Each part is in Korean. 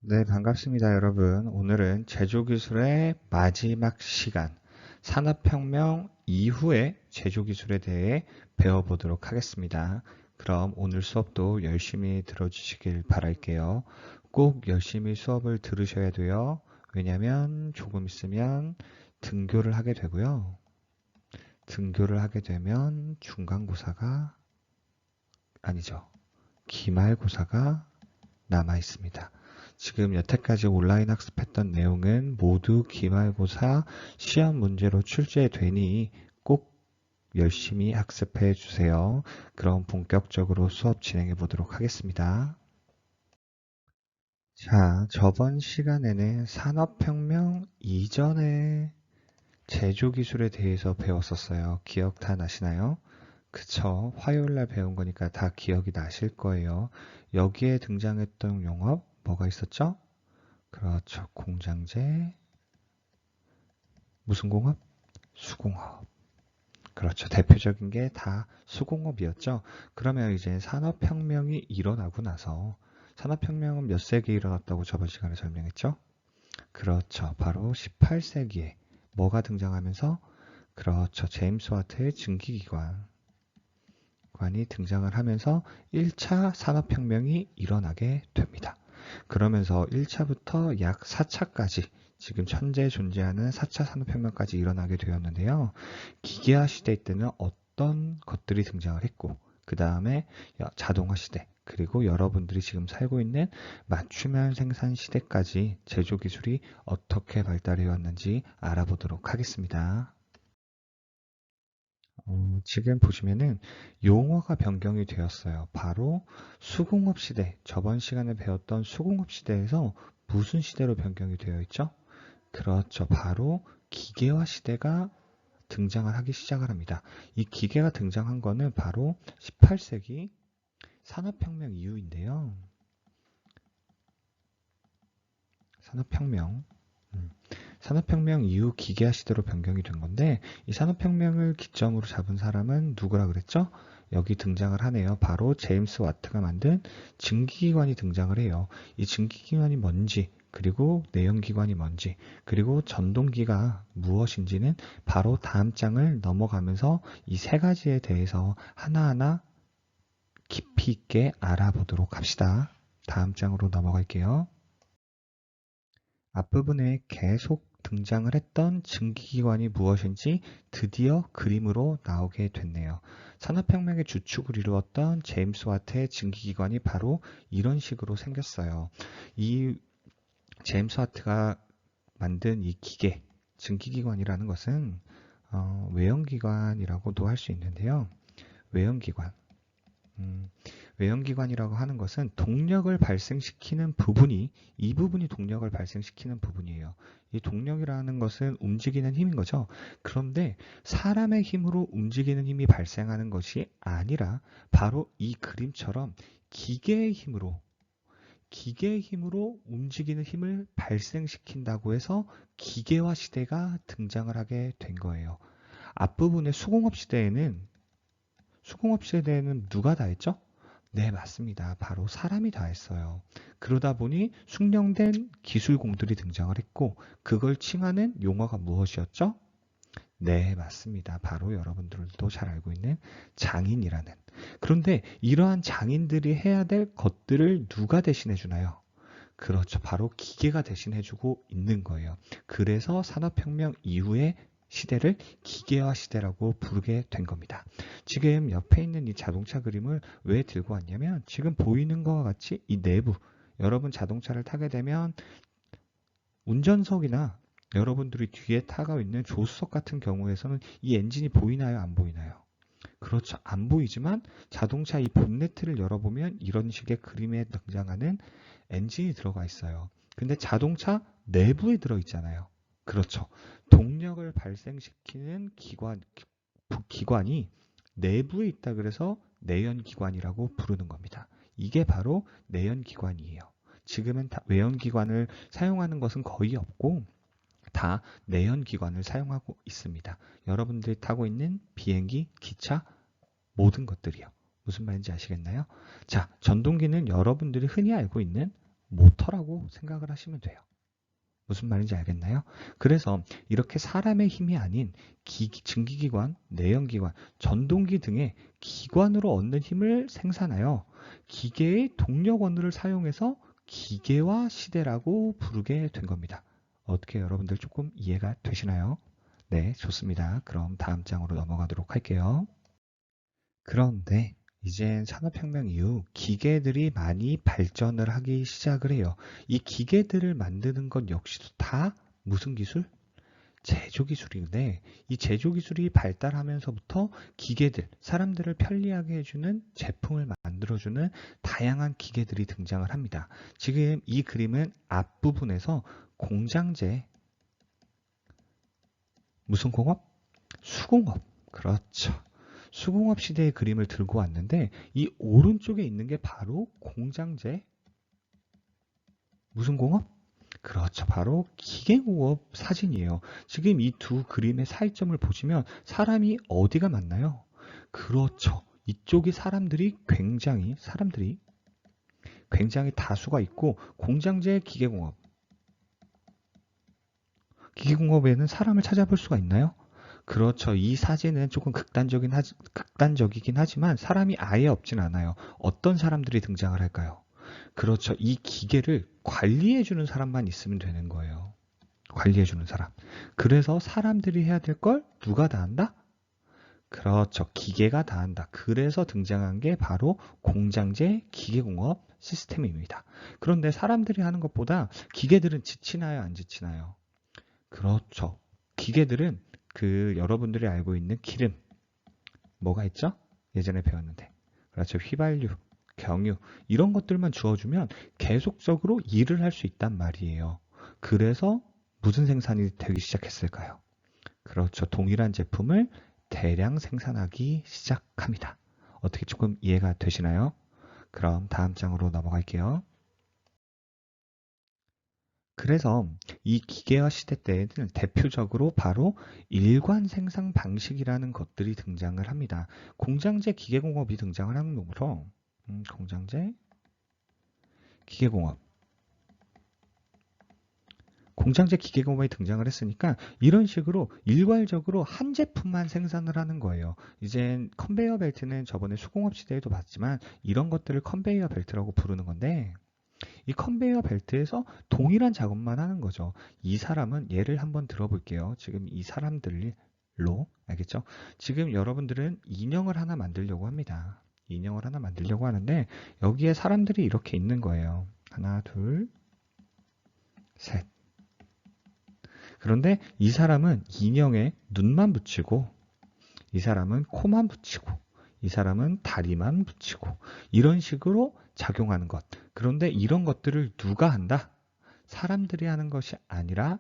네, 반갑습니다, 여러분. 오늘은 제조기술의 마지막 시간, 산업혁명 이후의 제조기술에 대해 배워보도록 하겠습니다. 그럼 오늘 수업도 열심히 들어주시길 바랄게요. 꼭 열심히 수업을 들으셔야 돼요. 왜냐면 조금 있으면 등교를 하게 되고요. 등교를 하게 되면 중간고사가 아니죠. 기말고사가 남아 있습니다. 지금 여태까지 온라인 학습했던 내용은 모두 기말고사 시험 문제로 출제되니 꼭 열심히 학습해 주세요. 그럼 본격적으로 수업 진행해 보도록 하겠습니다. 자, 저번 시간에는 산업혁명 이전의 제조기술에 대해서 배웠었어요. 기억 다 나시나요? 그쵸. 화요일 날 배운 거니까 다 기억이 나실 거예요. 여기에 등장했던 용어 뭐가 있었죠? 그렇죠. 공장제, 무슨 공업? 수공업. 그렇죠. 대표적인 게 다 수공업이었죠. 그러면 이제 산업혁명이 일어나고 나서 산업혁명은 몇 세기에 일어났다고 저번 시간에 설명했죠? 그렇죠. 바로 18세기에 뭐가 등장하면서 그렇죠. 제임스 와트의 증기기관이 등장을 하면서 1차 산업혁명이 일어나게 됩니다. 그러면서 1차부터 약 4차까지 지금 현재 존재하는 4차 산업혁명까지 일어나게 되었는데요. 기계화 시대 때는 어떤 것들이 등장을 했고 그 다음에 자동화 시대 그리고 여러분들이 지금 살고 있는 맞춤형 생산 시대까지 제조 기술이 어떻게 발달해 왔는지 알아보도록 하겠습니다. 지금 보시면은 용어가 변경이 되었어요. 바로 수공업 시대, 저번 시간에 배웠던 수공업 시대에서 무슨 시대로 변경이 되어 있죠? 그렇죠. 바로 기계화 시대가 등장을 하기 시작을 합니다. 이 기계가 등장한 거는 바로 18세기 산업혁명 이후인데요. 산업혁명. 음, 산업혁명 이후 기계화 시대로 변경이 된 건데 이 산업혁명을 기점으로 잡은 사람은 누구라 그랬죠? 여기 등장을 하네요. 바로 제임스 와트가 만든 증기기관이 등장을 해요. 이 증기기관이 뭔지 그리고 내연기관이 뭔지 그리고 전동기가 무엇인지는 바로 다음 장을 넘어가면서 이 세 가지에 대해서 하나하나 깊이 있게 알아보도록 합시다. 다음 장으로 넘어갈게요. 앞부분에 계속 등장을 했던 증기기관이 무엇인지 드디어 그림으로 나오게 됐네요. 산업혁명의 주축을 이루었던 제임스 와트의 증기기관이 바로 이런 식으로 생겼어요. 이 제임스 와트가 만든 이 기계, 증기기관이라는 것은 외형기관이라고도 할 수 있는데요. 외형기관. 외형기관이라고 하는 것은 동력을 발생시키는 부분이 이 부분이 동력을 발생시키는 부분이에요. 이 동력이라는 것은 움직이는 힘인 거죠. 그런데 사람의 힘으로 움직이는 힘이 발생하는 것이 아니라 바로 이 그림처럼 기계의 힘으로 움직이는 힘을 발생시킨다고 해서 기계화 시대가 등장을 하게 된 거예요. 앞부분의 수공업 시대에는 누가 다 했죠? 네, 맞습니다. 바로 사람이 다 했어요. 그러다 보니 숙련된 기술공들이 등장을 했고, 그걸 칭하는 용어가 무엇이었죠? 네, 맞습니다. 바로 여러분들도 잘 알고 있는 장인이라는. 그런데 이러한 장인들이 해야 될 것들을 누가 대신해 주나요? 그렇죠. 바로 기계가 대신해주고 있는 거예요. 그래서 산업혁명 이후의 시대를 기계화 시대라고 부르게 된 겁니다. 지금 옆에 있는 이 자동차 그림을 왜 들고 왔냐면 지금 보이는 것과 같이 이 내부, 여러분 자동차를 타게 되면 운전석이나 여러분들이 뒤에 타고 있는 조수석 같은 경우에서는 이 엔진이 보이나요? 안 보이나요? 그렇죠. 안 보이지만 자동차 이 본네트를 열어보면 이런 식의 그림에 등장하는 엔진이 들어가 있어요. 근데 자동차 내부에 들어있잖아요. 그렇죠. 동력을 발생시키는 기관이 내부에 있다 그래서 내연기관이라고 부르는 겁니다. 이게 바로 내연기관이에요. 지금은 외연기관을 사용하는 것은 거의 없고 다 내연기관을 사용하고 있습니다. 여러분들이 타고 있는 비행기, 기차, 모든 것들이요. 무슨 말인지 아시겠나요? 자, 전동기는 여러분들이 흔히 알고 있는 모터라고 생각을 하시면 돼요. 무슨 말인지 알겠나요? 그래서 이렇게 사람의 힘이 아닌 증기기관, 내연기관, 전동기 등의 기관으로 얻는 힘을 생산하여 기계의 동력 원료를 사용해서 기계화 시대라고 부르게 된 겁니다. 어떻게 여러분들 조금 이해가 되시나요? 네, 좋습니다. 그럼 다음 장으로 넘어가도록 할게요. 그런데 이젠 산업혁명 이후 기계들이 많이 발전을 하기 시작을 해요. 이 기계들을 만드는 것 역시도 다 무슨 기술? 제조기술인데 이 제조기술이 발달하면서부터 기계들, 사람들을 편리하게 해주는 제품을 만들어주는 다양한 기계들이 등장을 합니다. 지금 이 그림은 앞부분에서 공장제, 무슨 공업? 수공업. 그렇죠. 수공업 시대의 그림을 들고 왔는데 이 오른쪽에 있는 게 바로 공장제, 무슨 공업? 그렇죠. 바로 기계공업 사진이에요. 지금 이 두 그림의 차이점을 보시면 사람이 어디가 맞나요? 그렇죠. 이쪽이 사람들이 굉장히 다수가 있고 공장제 기계공업. 기계공업에는 사람을 찾아볼 수가 있나요? 그렇죠. 이 사진은 조금 극단적이긴 하지만 사람이 아예 없진 않아요. 어떤 사람들이 등장을 할까요? 그렇죠. 이 기계를 관리해주는 사람만 있으면 되는 거예요. 관리해주는 사람. 그래서 사람들이 해야 될 걸 누가 다 한다? 그렇죠. 기계가 다 한다. 그래서 등장한 게 바로 공장제 기계공업 시스템입니다. 그런데 사람들이 하는 것보다 기계들은 지치나요? 안 지치나요? 그렇죠. 기계들은 여러분들이 알고 있는 기름, 뭐가 있죠? 예전에 배웠는데. 그렇죠. 휘발유, 경유, 이런 것들만 주어주면 계속적으로 일을 할 수 있단 말이에요. 그래서 무슨 생산이 되기 시작했을까요? 그렇죠. 동일한 제품을 대량 생산하기 시작합니다. 어떻게 조금 이해가 되시나요? 그럼 다음 장으로 넘어갈게요. 그래서 이 기계화 시대 때에는 대표적으로 바로 일관 생산 방식이라는 것들이 등장을 합니다. 공장제 기계공업이 등장을 하는 거로 공장제 기계공업 공장제 기계공업이 등장을 했으니까 이런 식으로 일괄적으로 한 제품만 생산을 하는 거예요. 이젠 컨베이어 벨트는 저번에 수공업 시대에도 봤지만 이런 것들을 컨베이어 벨트라고 부르는 건데 이 컨베이어 벨트에서 동일한 작업만 하는 거죠. 이 사람은 예를 한번 들어볼게요. 지금 이 사람들로 알겠죠? 지금 여러분들은 인형을 하나 만들려고 합니다. 인형을 하나 만들려고 하는데 여기에 사람들이 이렇게 있는 거예요. 하나, 둘, 셋. 그런데 이 사람은 인형에 눈만 붙이고 이 사람은 코만 붙이고 이 사람은 다리만 붙이고 이런 식으로 작용하는 것. 그런데 이런 것들을 누가 한다? 사람들이 하는 것이 아니라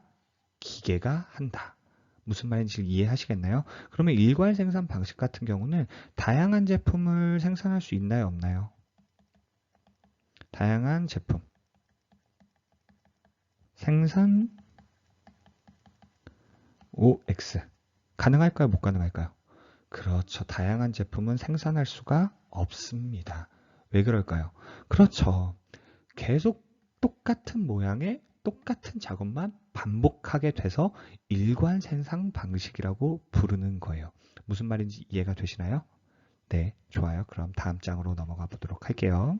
기계가 한다. 무슨 말인지 이해하시겠나요? 그러면 일괄 생산 방식 같은 경우는 다양한 제품을 생산할 수 있나요? 없나요? 다양한 제품. 생산 OX. 가능할까요? 못 가능할까요? 그렇죠. 다양한 제품은 생산할 수가 없습니다. 왜 그럴까요? 그렇죠. 계속 똑같은 모양의 똑같은 작업만 반복하게 돼서 일관 생산 방식이라고 부르는 거예요. 무슨 말인지 이해가 되시나요? 네, 좋아요. 그럼 다음 장으로 넘어가 보도록 할게요.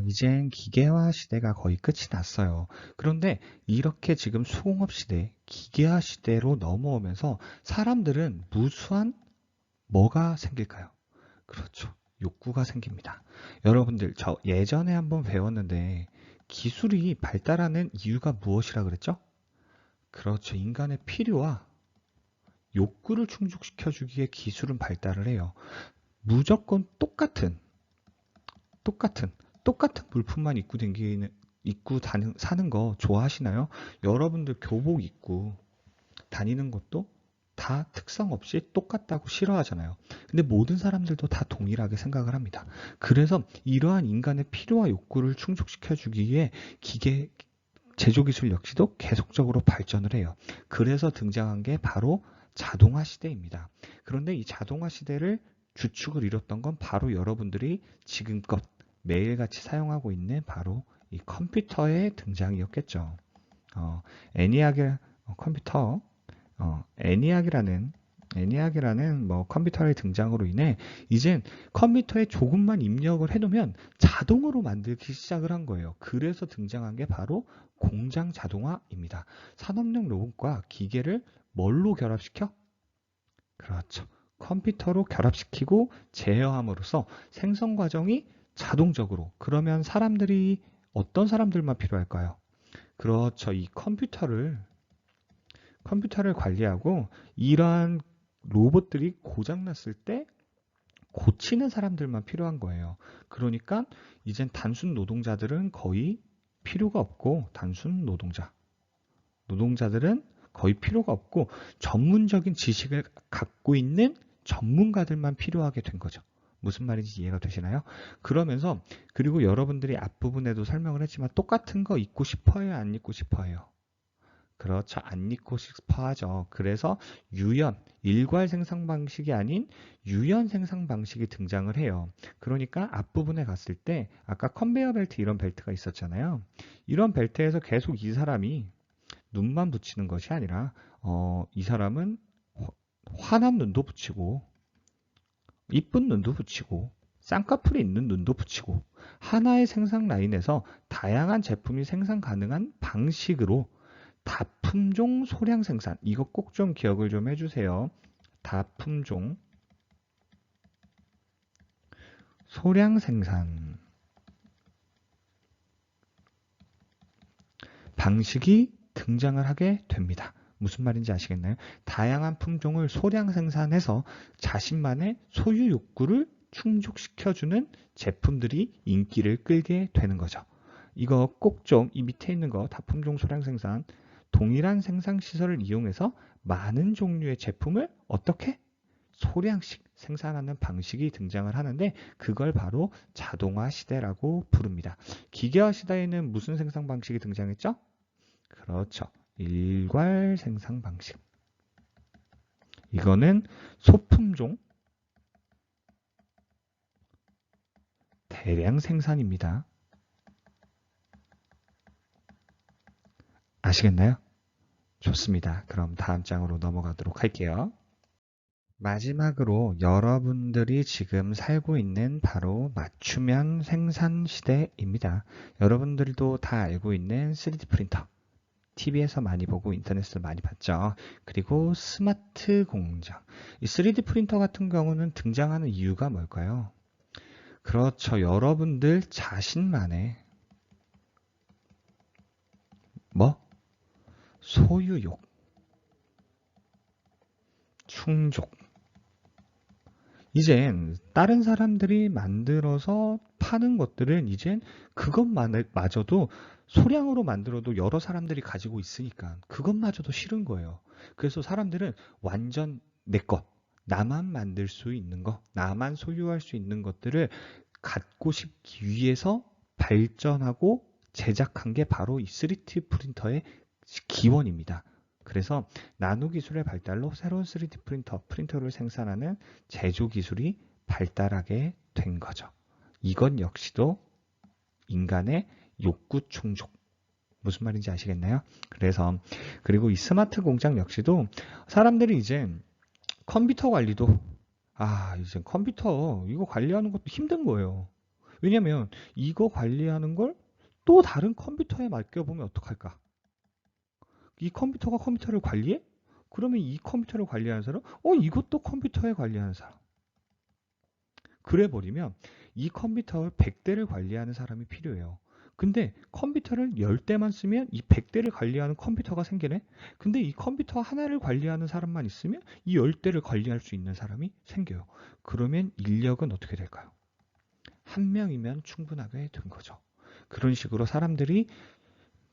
이젠 기계화 시대가 거의 끝이 났어요. 그런데 이렇게 지금 수공업 시대, 기계화 시대로 넘어오면서 사람들은 무수한 뭐가 생길까요? 그렇죠. 욕구가 생깁니다. 여러분들, 저 예전에 한번 배웠는데 기술이 발달하는 이유가 무엇이라 그랬죠? 그렇죠. 인간의 필요와 욕구를 충족시켜주기에 기술은 발달을 해요. 무조건 똑같은, 똑같은 물품만 사는 거 좋아하시나요? 여러분들 교복 입고 다니는 것도 다 특성 없이 똑같다고 싫어하잖아요. 근데 모든 사람들도 다 동일하게 생각을 합니다. 그래서 이러한 인간의 필요와 욕구를 충족시켜주기 위해 제조기술 역시도 계속적으로 발전을 해요. 그래서 등장한 게 바로 자동화 시대입니다. 그런데 이 자동화 시대를 주축을 이뤘던 건 바로 여러분들이 지금껏 매일같이 사용하고 있는 바로 이 컴퓨터의 등장이었겠죠. 애니악의 컴퓨터, 애니악이라는 뭐 컴퓨터의 등장으로 인해 이젠 컴퓨터에 조금만 입력을 해놓으면 자동으로 만들기 시작을 한 거예요. 그래서 등장한 게 바로 공장 자동화입니다. 산업용 로봇과 기계를 뭘로 결합시켜? 그렇죠. 컴퓨터로 결합시키고 제어함으로써 생성 과정이 자동적으로. 그러면 어떤 사람들만 필요할까요? 그렇죠. 이 컴퓨터를 관리하고 이러한 로봇들이 고장났을 때 고치는 사람들만 필요한 거예요. 그러니까 이젠 단순 노동자들은 거의 필요가 없고, 노동자들은 거의 필요가 없고 전문적인 지식을 갖고 있는 전문가들만 필요하게 된 거죠. 무슨 말인지 이해가 되시나요? 그러면서 그리고 여러분들이 앞부분에도 설명을 했지만 똑같은 거 입고 싶어요? 안 입고 싶어요? 그렇죠. 안 입고 싶어 하죠. 그래서 일괄 생산 방식이 아닌 유연 생산 방식이 등장을 해요. 그러니까 앞부분에 갔을 때 아까 컨베이어 벨트 이런 벨트가 있었잖아요. 이런 벨트에서 계속 이 사람이 눈만 붙이는 것이 아니라 이 사람은 환한 눈도 붙이고 이쁜 눈도 붙이고 쌍꺼풀이 있는 눈도 붙이고 하나의 생산 라인에서 다양한 제품이 생산 가능한 방식으로 다품종 소량 생산, 이거 꼭 좀 기억을 좀 해주세요. 다품종 소량 생산 방식이 등장을 하게 됩니다. 무슨 말인지 아시겠나요? 다양한 품종을 소량 생산해서 자신만의 소유 욕구를 충족시켜주는 제품들이 인기를 끌게 되는 거죠. 이거 꼭 좀 이 밑에 있는 거 다품종 소량 생산, 동일한 생산 시설을 이용해서 많은 종류의 제품을 어떻게? 소량씩 생산하는 방식이 등장을 하는데 그걸 바로 자동화 시대라고 부릅니다. 기계화 시대에는 무슨 생산 방식이 등장했죠? 그렇죠. 일괄 생산 방식. 이거는 소품종 대량 생산입니다. 아시겠나요? 좋습니다. 그럼 다음 장으로 넘어가도록 할게요. 마지막으로 여러분들이 지금 살고 있는 바로 맞춤형 생산 시대입니다. 여러분들도 다 알고 있는 3D 프린터. TV에서 많이 보고 인터넷에서 많이 봤죠. 그리고 스마트 공장. 이 3D 프린터 같은 경우는 등장하는 이유가 뭘까요? 그렇죠. 여러분들 자신만의 소유욕, 충족. 이젠 다른 사람들이 만들어서 파는 것들은 이젠 그것마저도 소량으로 만들어도 여러 사람들이 가지고 있으니까 그것마저도 싫은 거예요. 그래서 사람들은 완전 내 것, 나만 만들 수 있는 거, 나만 소유할 수 있는 것들을 갖고 싶기 위해서 발전하고 제작한 게 바로 이 3D 프린터의 기원입니다. 그래서 나노 기술의 발달로 새로운 3D 프린터를 생산하는 제조 기술이 발달하게 된 거죠. 이건 역시도 인간의 욕구 충족. 무슨 말인지 아시겠나요? 그리고 이 스마트 공장 역시도 사람들이 이제 컴퓨터 관리도 이제 컴퓨터 이거 관리하는 것도 힘든 거예요. 왜냐면 이거 관리하는 걸 또 다른 컴퓨터에 맡겨보면 어떡할까? 이 컴퓨터가 컴퓨터를 관리해? 그러면 이 컴퓨터를 관리하는 사람? 이것도 컴퓨터에 관리하는 사람. 그래 버리면 이 컴퓨터 100대를 관리하는 사람이 필요해요. 근데 컴퓨터를 10대만 쓰면 이 100대를 관리하는 컴퓨터가 생기네? 근데 이 컴퓨터 하나를 관리하는 사람만 있으면 이 10대를 관리할 수 있는 사람이 생겨요. 그러면 인력은 어떻게 될까요? 한 명이면 충분하게 된 거죠. 그런 식으로 사람들이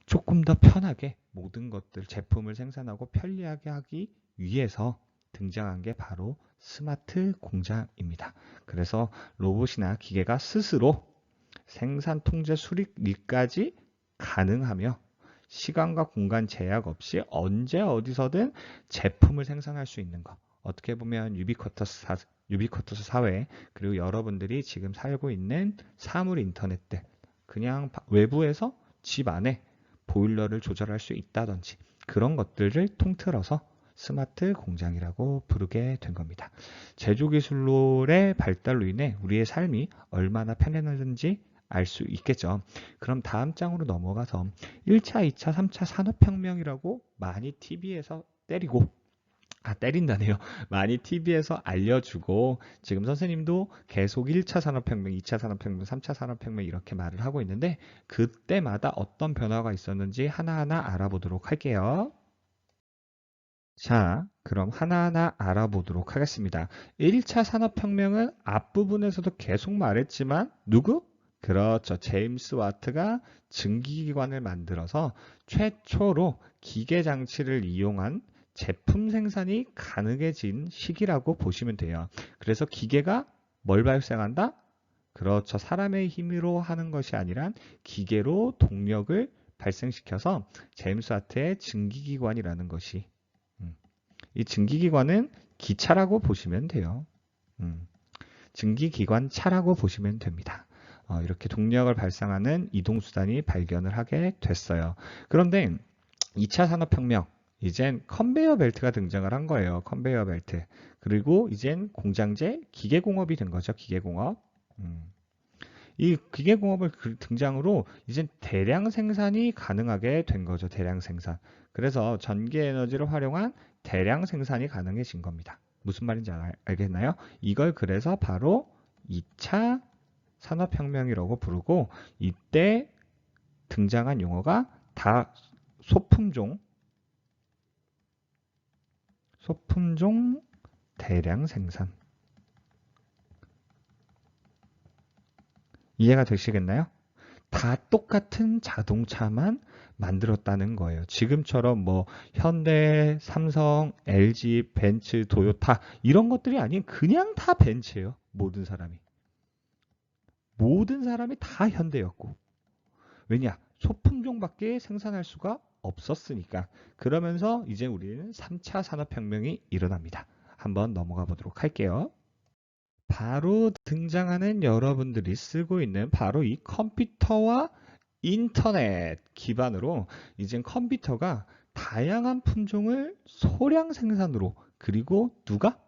조금 더 편하게 모든 것들, 제품을 생산하고 편리하게 하기 위해서 등장한 게 바로 스마트 공장입니다. 그래서 로봇이나 기계가 스스로 생산 통제 수립 일까지 가능하며 시간과 공간 제약 없이 언제 어디서든 제품을 생산할 수 있는 것. 어떻게 보면 유비쿼터스 사회, 그리고 여러분들이 지금 살고 있는 사물 인터넷들, 그냥 외부에서 집 안에 보일러를 조절할 수 있다든지 그런 것들을 통틀어서 스마트 공장이라고 부르게 된 겁니다. 제조기술의 발달로 인해 우리의 삶이 얼마나 편해졌는지 알 수 있겠죠. 그럼 다음 장으로 넘어가서 1차, 2차, 3차 산업혁명이라고 많이 TV에서 때린다네요. 많이 TV에서 알려주고 지금 선생님도 계속 1차 산업혁명, 2차 산업혁명, 3차 산업혁명 이렇게 말을 하고 있는데 그때마다 어떤 변화가 있었는지 하나하나 알아보도록 할게요. 자, 그럼 하나하나 알아보도록 하겠습니다. 1차 산업혁명은 앞부분에서도 계속 말했지만 누구? 그렇죠. 제임스 와트가 증기기관을 만들어서 최초로 기계장치를 이용한 제품 생산이 가능해진 시기라고 보시면 돼요. 그래서 기계가 뭘 발생한다? 그렇죠. 사람의 힘으로 하는 것이 아니라 기계로 동력을 발생시켜서 제임스 와트의 증기기관이라는 것이 이 증기기관은 기차라고 보시면 돼요. 증기기관차라고 보시면 됩니다. 이렇게 동력을 발생하는 이동수단이 발견을 하게 됐어요. 그런데 2차 산업혁명, 이젠 컨베이어 벨트가 등장을 한 거예요. 컨베이어 벨트. 그리고 이젠 공장제 기계공업이 된 거죠. 기계공업. 이 기계공업을 등장으로 이젠 대량 생산이 가능하게 된 거죠. 대량 생산. 그래서 전기에너지를 활용한 대량 생산이 가능해진 겁니다. 무슨 말인지 알겠나요? 이걸 그래서 바로 2차 산업혁명이라고 부르고 이때 등장한 용어가 다 소품종 대량 생산. 이해가 되시겠나요? 다 똑같은 자동차만 만들었다는 거예요. 지금처럼 뭐 현대, 삼성, LG, 벤츠, 도요타 이런 것들이 아닌 그냥 다 벤츠예요. 모든 사람이 다 현대였고. 왜냐? 소품종밖에 생산할 수가 없었으니까. 그러면서 이제 우리는 3차 산업혁명이 일어납니다. 한번 넘어가 보도록 할게요. 바로 등장하는 여러분들이 쓰고 있는 바로 이 컴퓨터와 인터넷 기반으로 이젠 컴퓨터가 다양한 품종을 소량 생산으로 그리고 누가?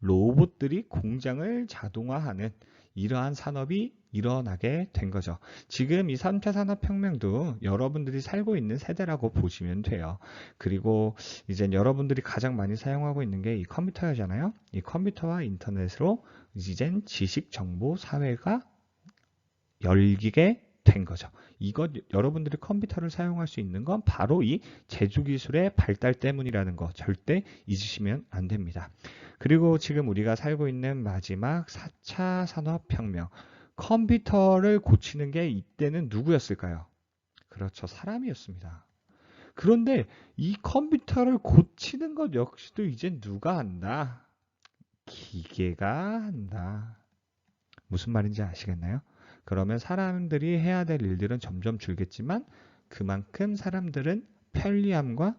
로봇들이 공장을 자동화하는 이러한 산업이 일어나게 된 거죠. 지금 이 3차 산업혁명도 여러분들이 살고 있는 세대라고 보시면 돼요. 그리고 이제 여러분들이 가장 많이 사용하고 있는 게 이 컴퓨터잖아요. 이 컴퓨터와 인터넷으로 이젠 지식 정보 사회가 열리게 된 거죠. 이것 여러분들이 컴퓨터를 사용할 수 있는 건 바로 이 제조기술의 발달 때문이라는 거 절대 잊으시면 안 됩니다. 그리고 지금 우리가 살고 있는 마지막 4차 산업혁명. 컴퓨터를 고치는 게 이때는 누구였을까요? 그렇죠. 사람이었습니다. 그런데 이 컴퓨터를 고치는 것 역시도 이제 누가 한다? 기계가 한다. 무슨 말인지 아시겠나요? 그러면 사람들이 해야 될 일들은 점점 줄겠지만 그만큼 사람들은 편리함과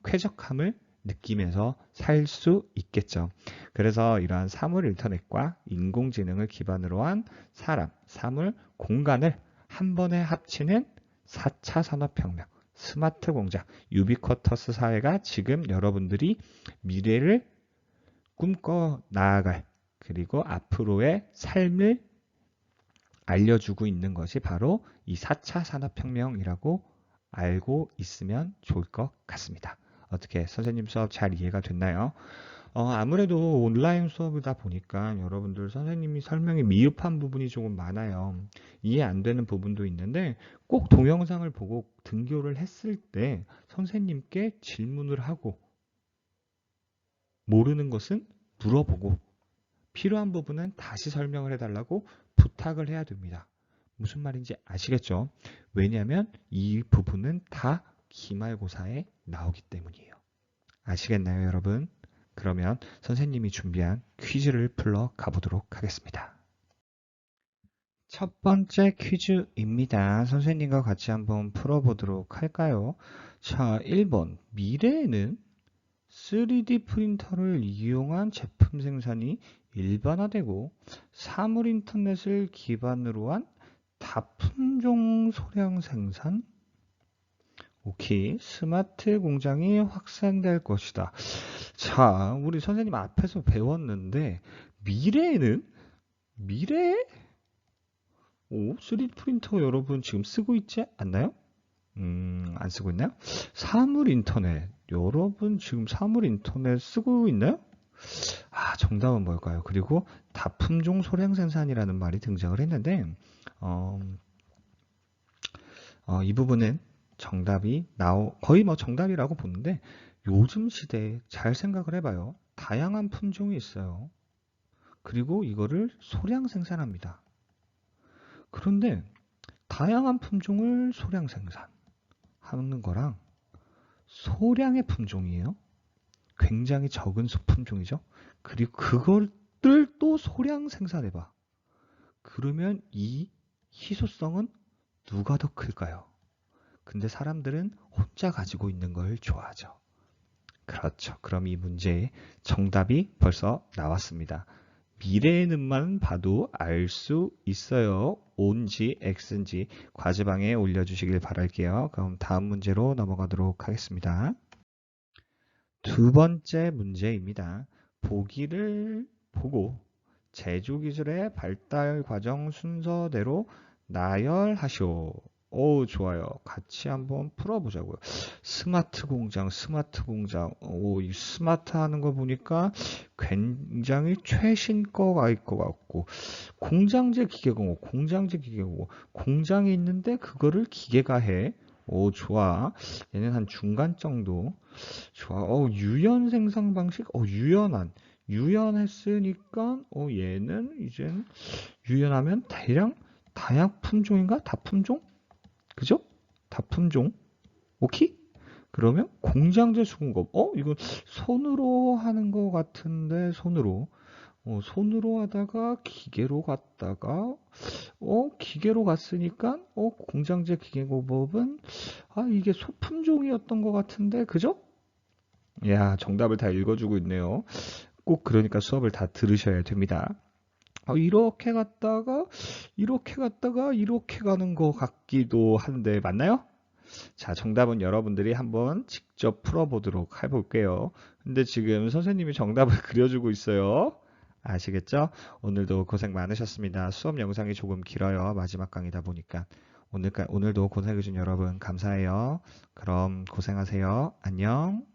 쾌적함을 느끼면서 살 수 있겠죠. 그래서 이러한 사물 인터넷과 인공지능을 기반으로 한 사람, 사물, 공간을 한 번에 합치는 4차 산업혁명, 스마트 공장, 유비쿼터스 사회가 지금 여러분들이 미래를 꿈꿔 나아갈 그리고 앞으로의 삶을 알려주고 있는 것이 바로 이 4차 산업혁명이라고 알고 있으면 좋을 것 같습니다. 어떻게 선생님 수업 잘 이해가 됐나요? 아무래도 온라인 수업이다 보니까 여러분들 선생님이 설명이 미흡한 부분이 조금 많아요. 이해 안 되는 부분도 있는데 꼭 동영상을 보고 등교를 했을 때 선생님께 질문을 하고 모르는 것은 물어보고 필요한 부분은 다시 설명을 해달라고 부탁을 해야 됩니다. 무슨 말인지 아시겠죠? 왜냐하면 이 부분은 다 기말고사에 나오기 때문이에요. 아시겠나요, 여러분? 그러면 선생님이 준비한 퀴즈를 풀러 가보도록 하겠습니다. 첫 번째 퀴즈입니다. 선생님과 같이 한번 풀어보도록 할까요? 자, 1번. 미래에는 3D 프린터를 이용한 제품 생산이 일반화되고 사물 인터넷을 기반으로 한 다품종 소량 생산, 오케이, 스마트 공장이 확산될 것이다. 자, 우리 선생님 앞에서 배웠는데 미래에는 미래에 3D 프린터 여러분 지금 쓰고 있지 않나요? 안 쓰고 있나요? 사물 인터넷. 여러분 지금 사물 인터넷 쓰고 있나요? 정답은 뭘까요? 그리고 다품종 소량 생산이라는 말이 등장을 했는데, 이 부분은 정답이 거의 뭐 정답이라고 보는데, 요즘 시대에 잘 생각을 해봐요. 다양한 품종이 있어요. 그리고 이거를 소량 생산합니다. 그런데 다양한 품종을 소량 생산하는 거랑 소량의 품종이에요. 굉장히 적은 품종이죠. 그리고 그것들 또 소량 생산해봐. 그러면 이 희소성은 누가 더 클까요? 근데 사람들은 혼자 가지고 있는 걸 좋아하죠. 그렇죠. 그럼 이 문제의 정답이 벌써 나왔습니다. 미래의 눈만 봐도 알 수 있어요. On지 X인지 과제방에 올려주시길 바랄게요. 그럼 다음 문제로 넘어가도록 하겠습니다. 두 번째 문제입니다. 보기를 보고 제조기술의 발달 과정 순서대로 나열하시오. 오, 좋아요. 같이 한번 풀어보자고요. 스마트 공장. 오, 이 스마트 하는 거 보니까 굉장히 최신 거가 있을 것 같고, 공장제 기계공업, 공장이 있는데 그거를 기계가 해. 오, 좋아. 얘는 한 중간 정도. 좋아. 유연 생산 방식. 유연했으니까, 얘는 이젠 유연하면 다약 품종인가? 다품종? 그죠? 다품종. 오케이? 그러면 공장제 수공업. 이거 손으로 하는 거 같은데, 손으로 하다가 기계로 갔다가, 기계로 갔으니까, 공장제 기계공업은, 이게 소품종이었던 것 같은데, 그죠? 야, 정답을 다 읽어주고 있네요. 꼭 그러니까 수업을 다 들으셔야 됩니다. 이렇게 갔다가 이렇게 가는 것 같기도 한데 맞나요? 자, 정답은 여러분들이 한번 직접 풀어보도록 해볼게요. 근데 지금 선생님이 정답을 그려주고 있어요. 아시겠죠? 오늘도 고생 많으셨습니다. 수업 영상이 조금 길어요. 마지막 강의다 보니까. 오늘도 고생해주신 여러분 감사해요. 그럼 고생하세요. 안녕.